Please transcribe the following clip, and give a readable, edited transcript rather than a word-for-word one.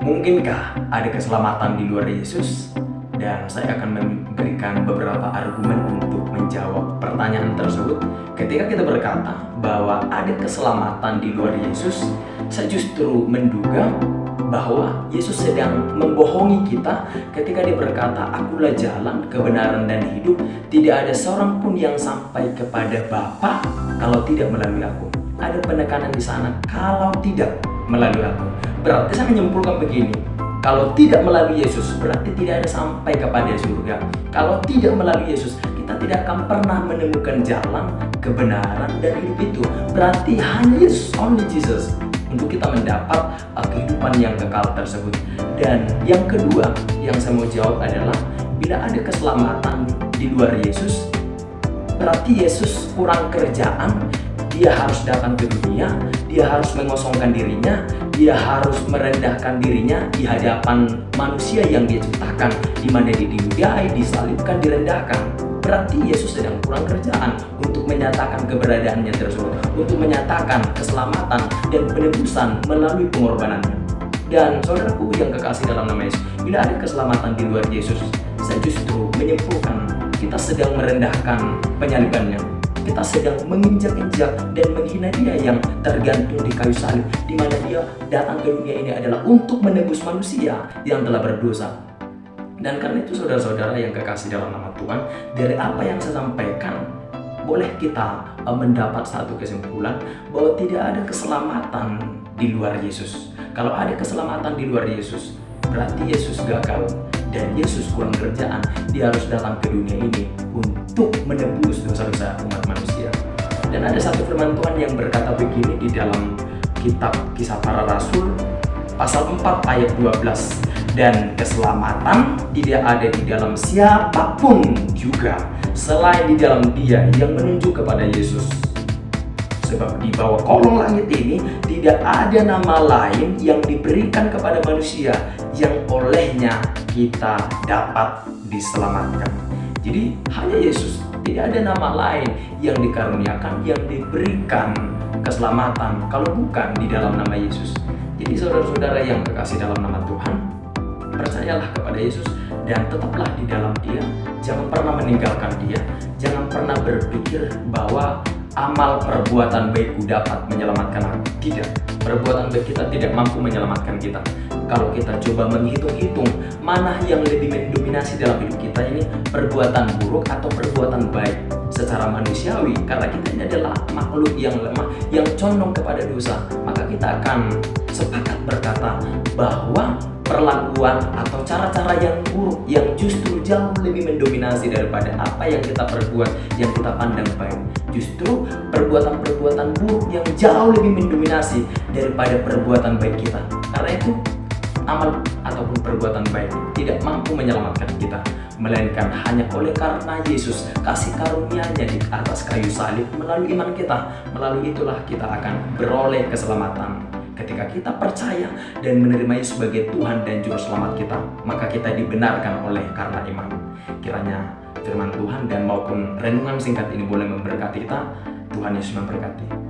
Mungkinkah ada keselamatan di luar Yesus? Dan saya akan memberikan beberapa argumen untuk menjawab pertanyaan tersebut. Ketika kita berkata bahwa ada keselamatan di luar Yesus, saya justru menduga bahwa Yesus sedang membohongi kita ketika dia berkata, "Akulah jalan, kebenaran, dan hidup. Tidak ada seorang pun yang sampai kepada Bapa kalau tidak melalui aku." Ada penekanan di sana, kalau tidak melalui aku. Berarti saya menyimpulkan begini, kalau tidak melalui Yesus berarti tidak ada sampai kepada surga. Kalau tidak melalui Yesus, kita tidak akan pernah menemukan jalan, kebenaran, dan hidup itu. Berarti hanya Yesus, only Jesus, untuk kita mendapat kehidupan yang kekal tersebut. Dan yang kedua yang saya mau jawab adalah, bila ada keselamatan di luar Yesus, berarti Yesus kurang kerjaan. Dia harus datang ke dunia, dia harus mengosongkan dirinya, dia harus merendahkan dirinya di hadapan manusia yang dia ciptakan, di mana dia diludahi, disalibkan, direndahkan. Berarti Yesus sedang kurang kerjaan untuk menyatakan keberadaannya tersebut, untuk menyatakan keselamatan dan penebusan melalui pengorbanannya. Dan saudaraku yang kekasih dalam nama Yesus, bila ada keselamatan di luar Yesus, saya justru menyimpulkan kita sedang merendahkan penyalibannya. Kita sedang menginjak-injak dan menghina dia yang tergantung di kayu salib, di mana dia datang ke dunia ini adalah untuk menebus manusia yang telah berdosa. Dan karena itu saudara-saudara yang kekasih dalam nama Tuhan, dari apa yang saya sampaikan, boleh kita mendapat satu kesimpulan bahwa tidak ada keselamatan di luar Yesus. Kalau ada keselamatan di luar Yesus, berarti Yesus gagal dan Yesus kurang kerjaan. Dia harus datang ke dunia ini untuk menebus dosa-dosa umat manusia. Dan ada satu firman Tuhan yang berkata begini di dalam kitab Kisah Para Rasul pasal 4 ayat 12. Dan keselamatan tidak ada di dalam siapapun juga selain di dalam Dia yang menunjuk kepada Yesus. Sebab di bawah kolong langit ini tidak ada nama lain yang diberikan kepada manusia yang olehnya kita dapat diselamatkan. Jadi hanya Yesus, tidak ada nama lain yang dikaruniakan, yang diberikan keselamatan kalau bukan di dalam nama Yesus. Jadi saudara-saudara yang kekasih dalam nama Tuhan, percayalah kepada Yesus dan tetaplah di dalam Dia. Jangan pernah meninggalkan Dia. Jangan pernah berpikir bahwa amal perbuatan baikku dapat menyelamatkan aku. Tidak, perbuatan baik kita tidak mampu menyelamatkan kita. Kalau kita coba menghitung-hitung mana yang lebih mendominasi dalam hidup kita ini, perbuatan buruk atau perbuatan baik secara manusiawi, karena kita ini adalah makhluk yang lemah, yang condong kepada dosa, maka kita akan sepakat berkata bahwa perlakuan atau cara-cara yang buruk yang justru jauh lebih mendominasi daripada apa yang kita perbuat, yang kita pandang baik. Justru perbuatan-perbuatan buruk yang jauh lebih mendominasi daripada perbuatan baik kita. Karena itu amal ataupun perbuatan baik tidak mampu menyelamatkan kita, melainkan hanya oleh karena Yesus kasih karunia-Nya di atas kayu salib. Melalui iman kita, melalui itulah kita akan beroleh keselamatan. Ketika kita percaya dan menerima Yesus sebagai Tuhan dan Juru Selamat kita, maka kita dibenarkan oleh karena iman. Kiranya firman Tuhan dan maupun renungan singkat ini boleh memberkati kita. Tuhan Yesus memberkati.